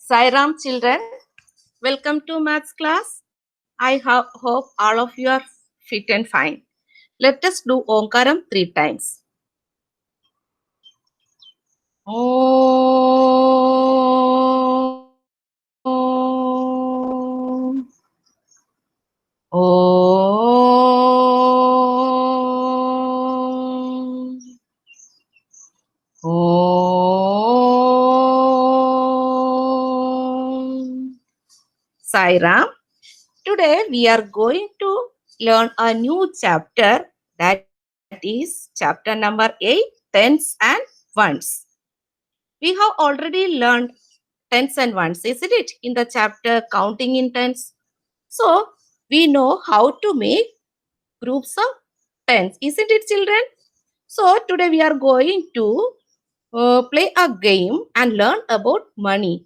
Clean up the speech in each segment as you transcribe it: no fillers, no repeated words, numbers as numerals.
Sairam children, welcome to maths class. I hope all of you are fit and fine. Let us do Omkaram 3 times. Om. Om. Om. Sairam. Today we are going to learn a new chapter, that is chapter number 8, tens and ones. We have already learned tens and ones, isn't it, in the chapter counting in tens. So we know how to make groups of tens, isn't it, children? So today we are going to play a game and learn about money.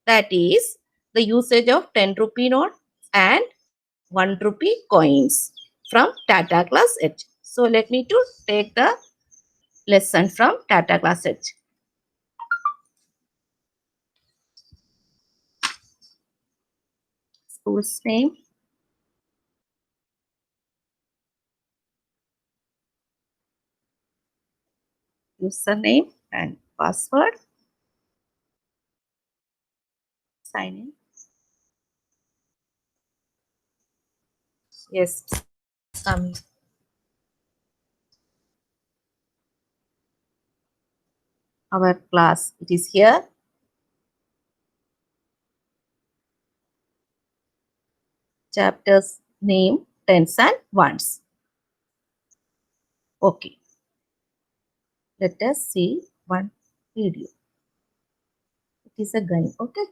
That is the usage of 10 rupee note and 1 rupee coins from Tata Class Edge. So let me to take the lesson from Tata Class Edge. School's name, username and password. Sign in. Yes, coming. Our class, it is here. Chapter's name, tens and ones. Okay. Let us see one video. It is a game. Okay.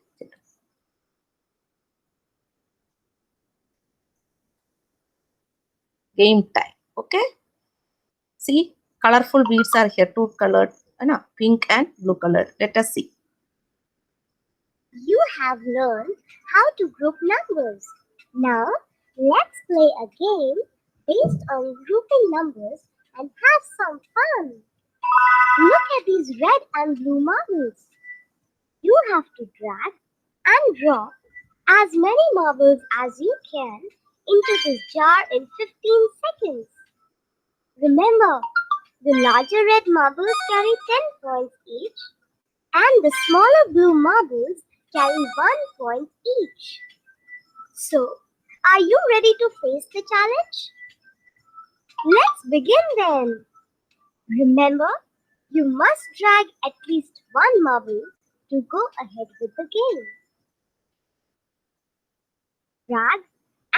Game time. Okay. See, colorful beads are here, two colored, pink and blue colored. Let us see. You have learned how to group numbers. Now, let's play a game based on grouping numbers and have some fun. Look at these red and blue marbles. You have to drag and drop as many marbles as you can into this jar in 15 seconds. Remember, the larger red marbles carry 10 points each, and the smaller blue marbles carry 1 point each. So, are you ready to face the challenge? Let's begin then. Remember, you must drag at least one marble to go ahead with the game. Drag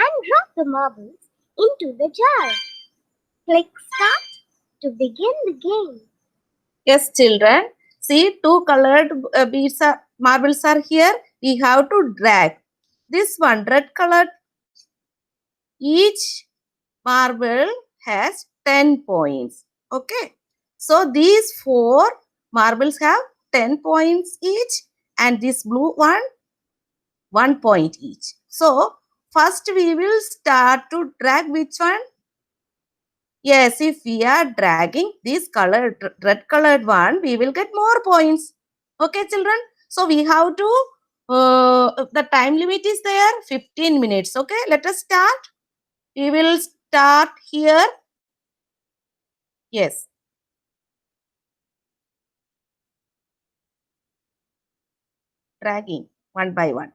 and drop the marbles into the jar. Click start to begin the game. Yes, children. See, two colored beads are, marbles are here. We have to drag. This one, red colored, each marble has 10 points. Okay. So, these four marbles have 10 points each, and this blue one, 1 point each. So, first we will start to drag which one? Yes, if we are dragging this colored, red colored one, we will get more points. Okay, children. So we have to, the time limit is there, 15 minutes. Okay, let us start. We will start here. Yes. Dragging one by one.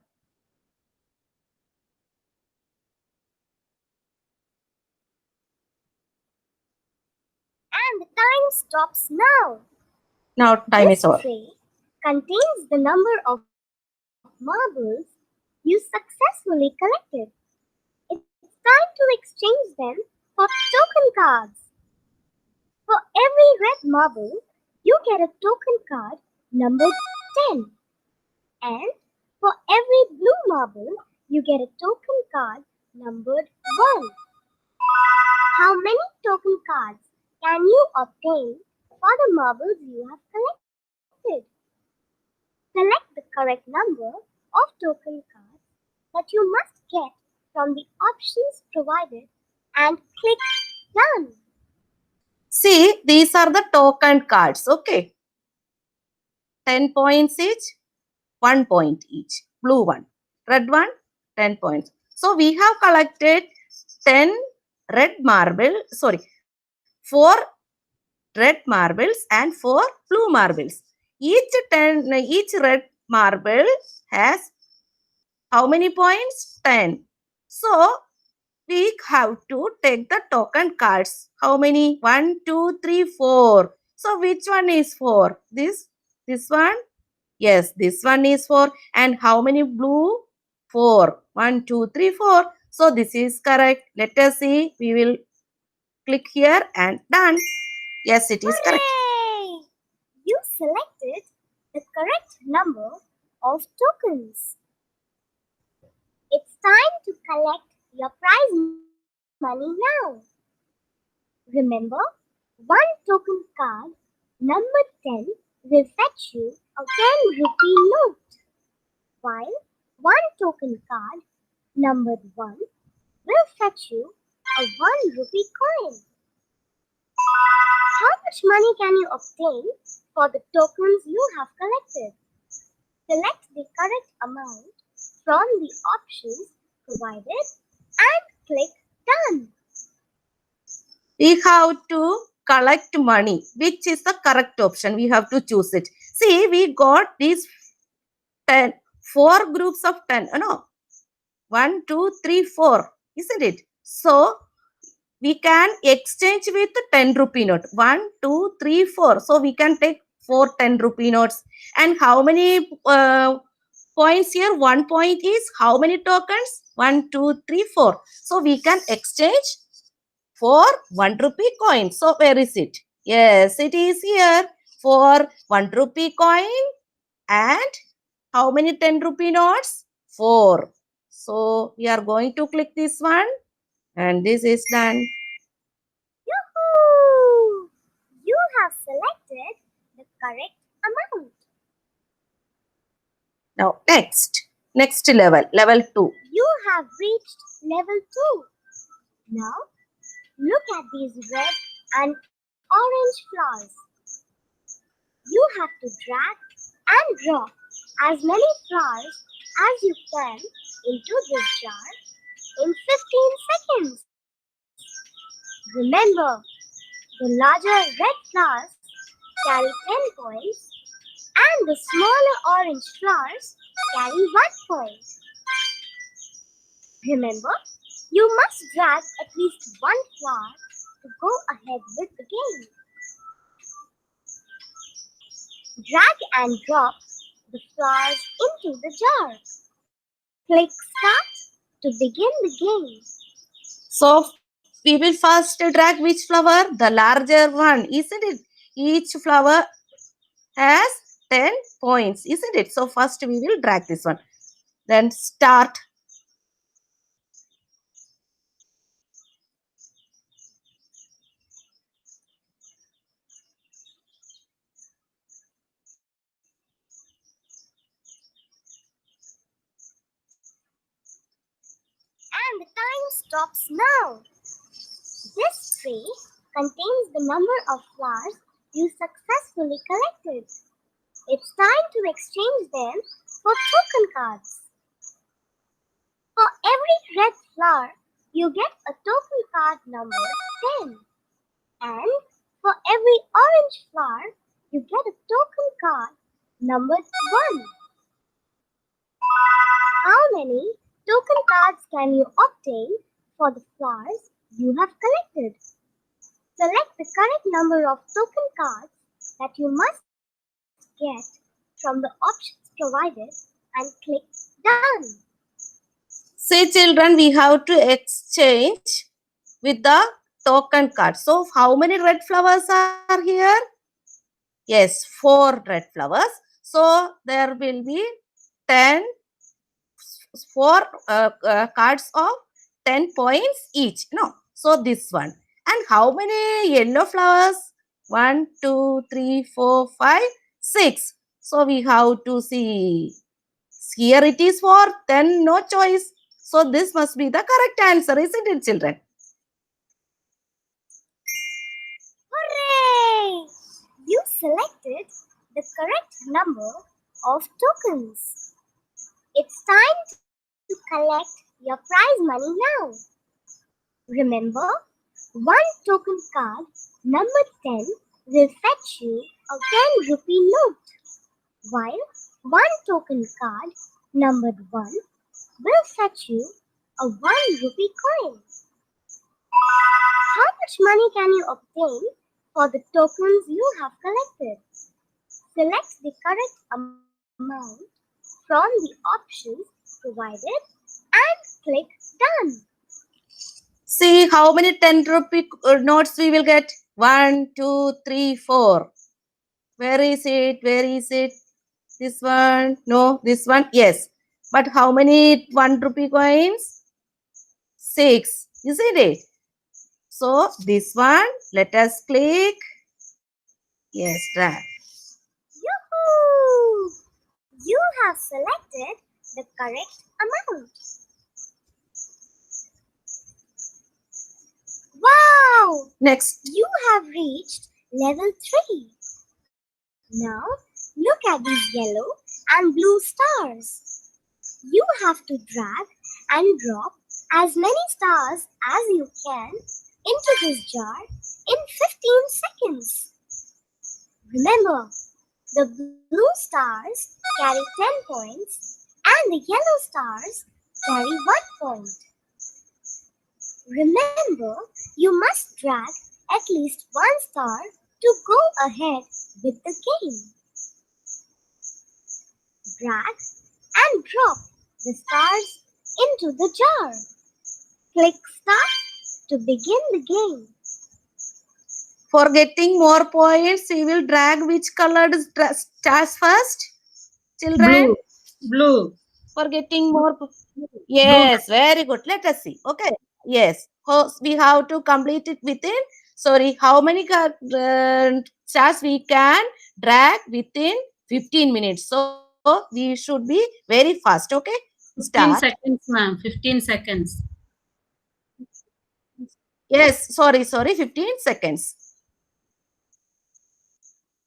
And the time stops now. Now time This is over. tray contains the number of marbles you successfully collected. It's time to exchange them for token cards. For every red marble, you get a token card numbered 10. And for every blue marble, you get a token card numbered 1. How many token cards can you obtain for the marbles you have collected? Select the correct number of token cards that you must get from the options provided and click Done. See, these are the token cards. Okay. 10 points each, 1 point each. Blue one. Red one, 10 points. So we have collected 10 red marble, 4 red marbles and 4 blue marbles. Each red marble has how many points? 10. So we have to take the token cards. How many? 1, 2, 3, 4. So which one is 4? This one? Yes, this one is 4. And how many blue? 4. 1, 2, 3, 4. So this is correct. Let us see. We will click here and done. Yes, it is correct. Hooray! You selected the correct number of tokens. It's time to collect your prize money now. Remember, one token card number 10 will fetch you a 10 rupee note, while one token card number 1 will fetch you a 1 rupee coin. How much money can you obtain for the tokens you have collected? Select the correct amount from the options provided and click Done. We have to collect money. Which is the correct option? We have to choose it. See, we got these 4 groups of 10. No, 1, 2, 3, 4. Isn't it? So, we can exchange with 10 rupee note. 1, 2, 3, 4. So, we can take 4 10 rupee notes. And how many points here? 1 point is how many tokens? 1, 2, 3, 4. So, we can exchange for 1 rupee coin. So, where is it? Yes, it is here for 1 rupee coin and how many 10 rupee notes? 4. So, we are going to click this one and this is done. Yoo-hoo! You have selected the correct amount. Now, next level, level 2. You have reached level 2. Now, look at these red and orange flowers. You have to drag and drop as many flowers as you can into this jar in 15 seconds. Remember, the larger red flowers carry 10 points and the smaller orange flowers carry 1 point. Remember, you must drag at least 1 flower to go ahead with the game. Drag and drop the flowers into the jar. Click Start to begin the game. So, we will first drag which flower? The larger one, isn't it? Each flower has 10 points, isn't it? So, first we will drag this one. Then start. And the time stops now. This tray contains the number of flowers you successfully collected. It's time to exchange them for token cards. For every red flower, you get a token card number 10. And for every orange flower, you get a token card number 1. How many token cards can you obtain for the flowers you have collected? Select the correct number of token cards that you must get from the options provided and click Done. See, children, we have to exchange with the token card. So, how many red flowers are here? Yes, 4 red flowers. So, there will be 10, 4 cards of 10 points each. No, so this one. And how many yellow flowers? 1, 2, 3, 4, 5, 6. So, we have to see. Here it is for 10, no choice. So, this must be the correct answer, isn't it, children? Hooray! You selected the correct number of tokens. It's time to collect your prize money now. Remember, one token card number 10 will fetch you a 10 rupee note, while one token card numbered 1 will fetch you a 1 rupee coin. How much money can you obtain for the tokens you have collected? Select the correct amount from the options provided and click Done. See how many 10 rupee notes we will get. 1, 2, 3, 4. Where is it? Where is it? This one? No, this one? Yes. But how many 1 rupee coins? 6. Isn't it? So this one, let us click. Yes, drag. Yoo-hoo! You have selected the correct amount. Wow! Next. You have reached level 3. Now, look at these yellow and blue stars. You have to drag and drop as many stars as you can into this jar in 15 seconds. Remember, the blue stars carry 10 points and the yellow stars carry 1 point. Remember, you must drag at least 1 star to go ahead with the game. Drag and drop the stars into the jar. Click Start to begin the game. For getting more points, we will drag which colored stars first? Children? Blue. For getting more. Yes, very good. Let us see. Okay. Yes. We have to complete it within. Sorry, how many stars we can drag within 15 minutes. So we should be very fast. Okay. 15 Start. seconds, ma'am. 15 seconds. Yes, sorry, 15 seconds.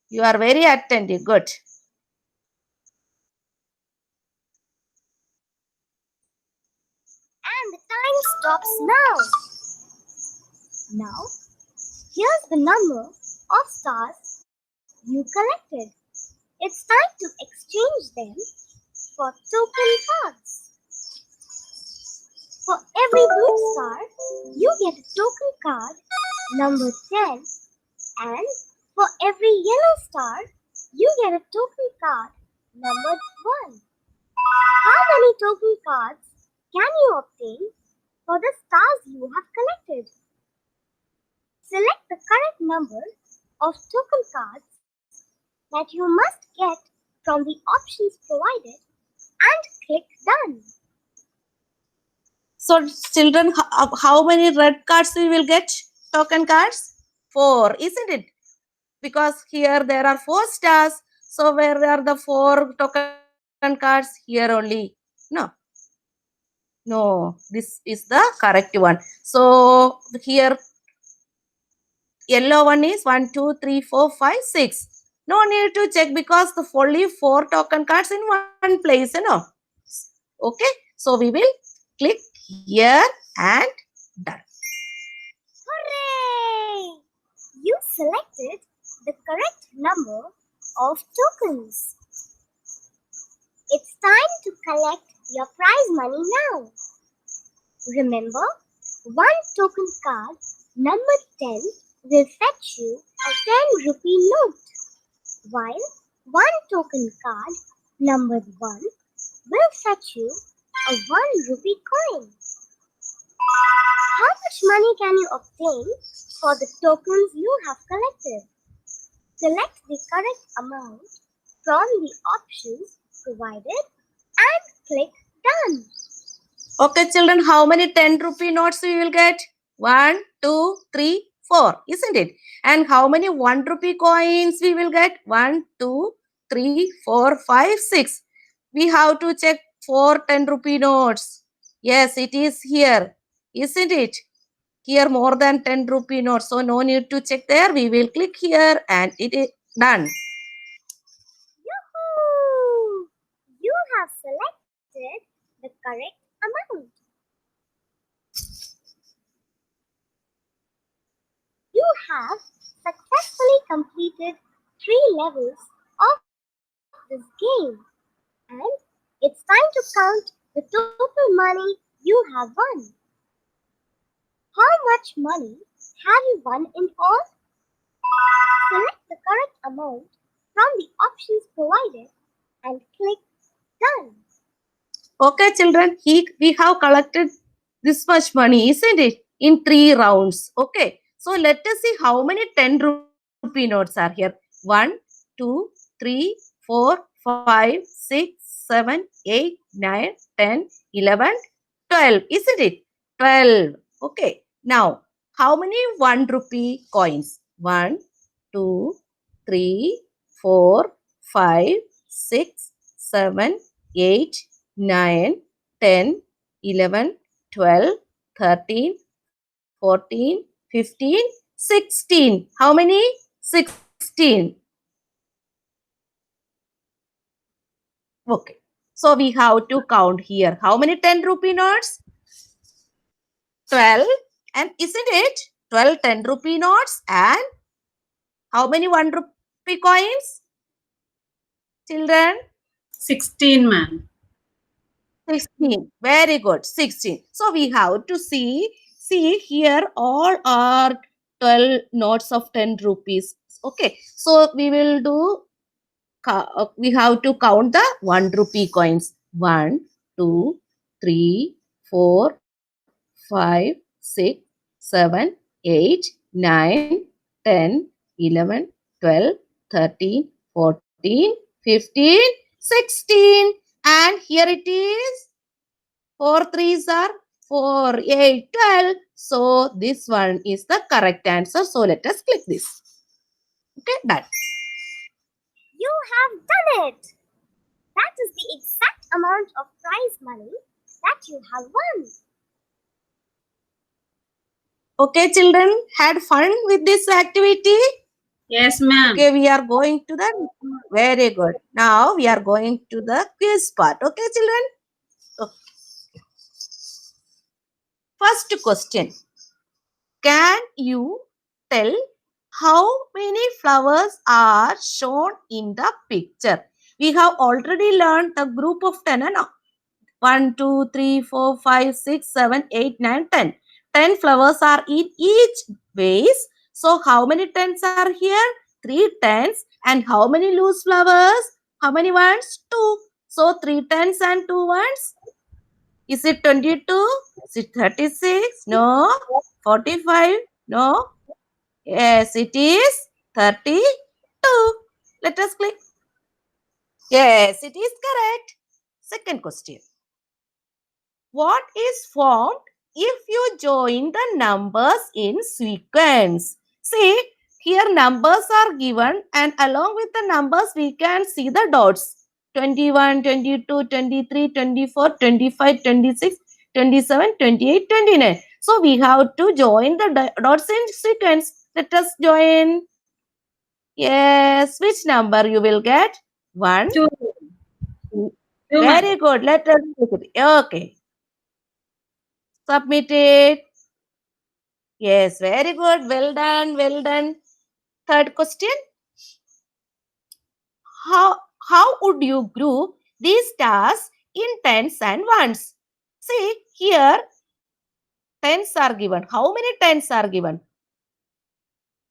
You are very attentive. Good. And the time stops now. Now, here's the number of stars you collected. It's time to exchange them for token cards. For every blue star, you get a token card number 10, and for every yellow star, you get a token card number 1. How many token cards can you obtain for the stars you have collected? Select the correct number of token cards that you must get from the options provided and click Done. So, children, how many red cards we will get? Token cards? 4, isn't it? Because here there are 4 stars. So, where are the 4 token cards? Here only. No. No, this is the correct one. So, here yellow one is 1, 2, 3, 4, 5, 6. No need to check because the only 4 token cards in one place, you know. Okay, so we will click here and done. Hooray! You selected the correct number of tokens. It's time to collect your prize money now. Remember, one token card number 10 will fetch you a 10 rupee note, while one token card numbered 1 will fetch you a 1 rupee coin. How much money can you obtain for the tokens you have collected? Select the correct amount from the options provided and click Done. Okay, children, how many 10 rupee notes we will get? 1, 2, 3, 4, isn't it? And how many 1 rupee coins we will get? 1, 2, 3, 4, 5, 6. We have to check 4 10 rupee notes. Yes, it is here, isn't it? Here more than 10 rupee notes. So no need to check there. We will click here and it is done. Yoo-hoo! You have selected collected the correct amount. You have successfully completed 3 levels of this game, and it's time to count the total money you have won. How much money have you won in all? Select the correct amount from the options provided and click Done. Okay, children, we have collected this much money, isn't it? In 3 rounds. Okay. So let us see how many 10 rupee notes are here. 1, 2, 3, 4, 5, 6, 7, 8, 9, 10, 11, 12. Isn't it? 12. Okay. Now, how many 1 rupee coins? 1, 2, 3, 4, 5, 6, 7, 8, 9, 10, 11, 12, 13, 14, 15, 16. How many? 16. Okay. So we have to count here. How many 10 rupee notes? 12. And isn't it? 12 10 rupee notes. And how many 1 rupee coins? Children? 16, ma'am. 16. Very good. 16. So we have to see here all are 12 notes of 10 rupees. Okay. So we will do, we have to count the 1 rupee coins. 1, 2, 3, 4, 5, 6, 7, 8, 9, 10, 11, 12, 13, 14, 15, 16. And here it is. 4 threes are 4, 8, 12. So this one is the correct answer. So let us click this. Okay, done. You have done it! That is the exact amount of prize money that you have won. Okay, children, had fun with this activity? Yes, ma'am. Okay, we are going to the, very good. Now we are going to the quiz part. Okay, children? Okay. First question. Can you tell how many flowers are shown in the picture? We have already learned the group of 10. No? 1, 2, 3, 4, 5, 6, 7, 8, 9, 10. 10 flowers are in each vase. So how many tens are here? 3 tens. And how many loose flowers? How many ones? 2. So 3 tens and 2 ones. Is it 22? Is it 36? No. 45? No. Yes, it is 32. Let us click. Yes, it is correct. Second question. What is formed if you join the numbers in sequence? See, here numbers are given and along with the numbers we can see the dots. 21, 22, 23, 24, 25, 26, 27, 28, 29. So we have to join the dots in sequence. Let us join. Yes, which number you will get? 1. 2. 2. 2, Very ma'am. good. Let us look it. Okay. Submit it. Yes, very good. Well done. Well done. Third question. How would you group these stars in tens and ones? See, here tens are given. How many tens are given?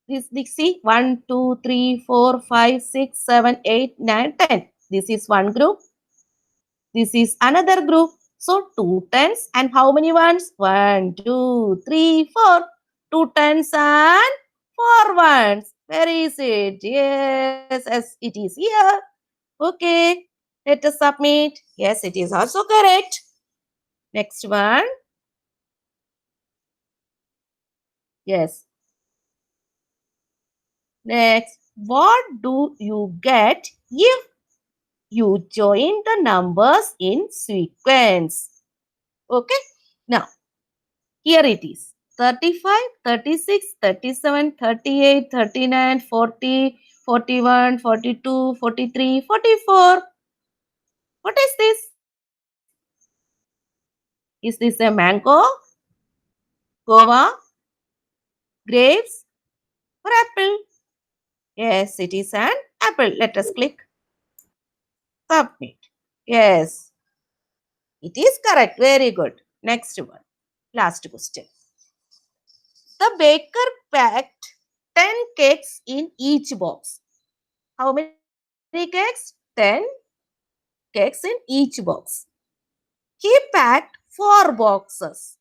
This see 1, 2, 3, 4, 5, 6, 7, 8, 9, 10. This is one group. This is another group. So 2 tens and how many ones? 1, 2, 3, 4. 2 tens and 4 ones. Where is it? Yes, it is here. Okay. Let us submit. Yes, it is also correct. Next one. Yes. Next. What do you get if you join the numbers in sequence? Okay. Now, here it is. 35, 36, 37, 38, 39, 40, 41, 42, 43, 44. What is this? Is this a mango, guava, grapes, or apple? Yes, it is an apple. Let us click submit. Yes, it is correct. Very good. Next one. Last question. The baker packed 10 cakes in each box. How many cakes? 10 cakes in each box. He packed 4 boxes.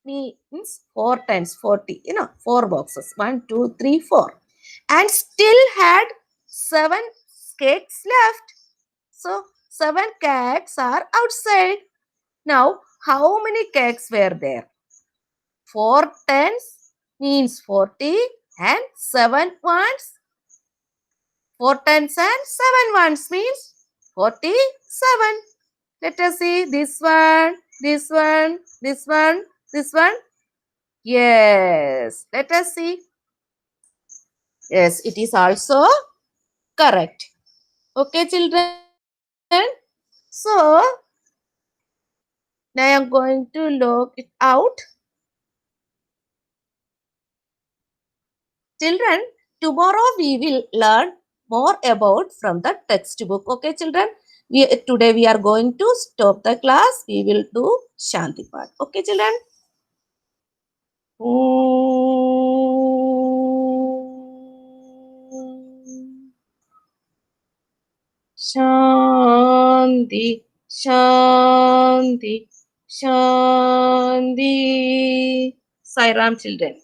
Means 4 times 40. 4 boxes. 1, 2, 3, 4. And still had 7 cakes left. So 7 cakes are outside. Now, how many cakes were there? 4 tens means 40 and 7 ones. 4 tens and 7 ones means 47. Let us see this one, this one, this one, this one. Yes, let us see. Yes, it is also correct. Okay, children. So, now I am going to log it out. Children, tomorrow we will learn more about from the textbook. Okay, children. Today we are going to stop the class. We will do Shanti part. Okay, children. Shanti, Shanti, Shanti. Sai Ram, children.